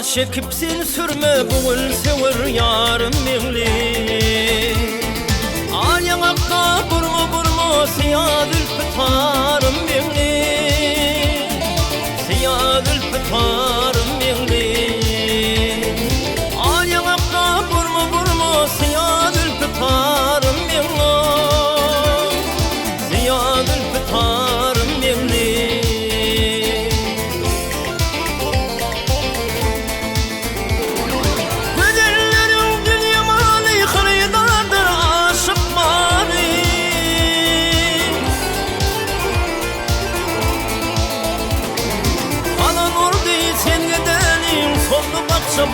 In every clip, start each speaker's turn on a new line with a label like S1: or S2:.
S1: çekipsin sürme bugün sever yarım mingli. Al yanakta burma siyah zülfü tarım mingli. Siyah zülfü tarım mingli. Al yanakta burma siyah zülfü tarım mingli. Siyah zülfü tarım mingli.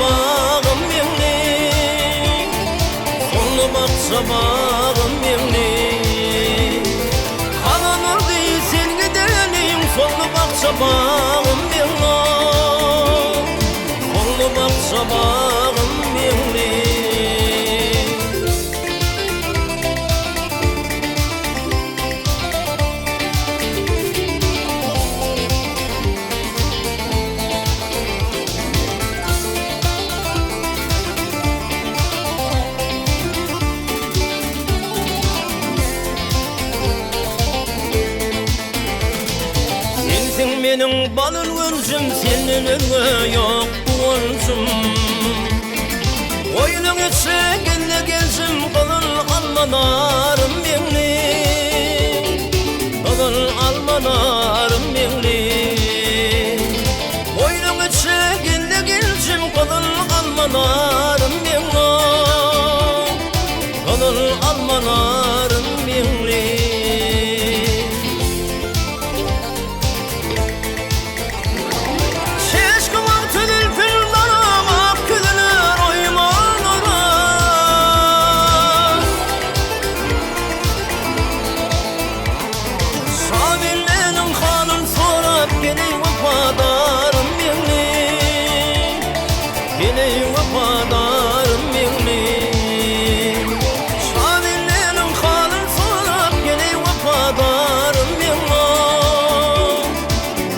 S1: Bağım mingli, sonlu baksa bağım mingli. Kalanır değil sen gidelim, sonlu baksa bağım mingli. Sonlu baksa bağım mingli. Benim balın öncüm senin önüne yok olsun. Oyunun içe gelle gelsin kalın almanarım mingli. Kalın almanarım mingli. Oyunun içe gelle gelsin kalın almanarım mingli. Kalın almanarım mingli. Yine vafadarım mingli. Şavinlerin halın sorap yine vafadarım mingli.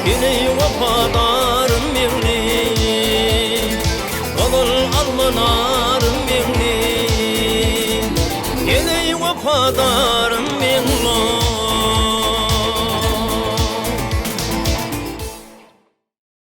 S1: Yine vafadarım mingli. Kalın almanarım mingli. Yine vafadarım mingli.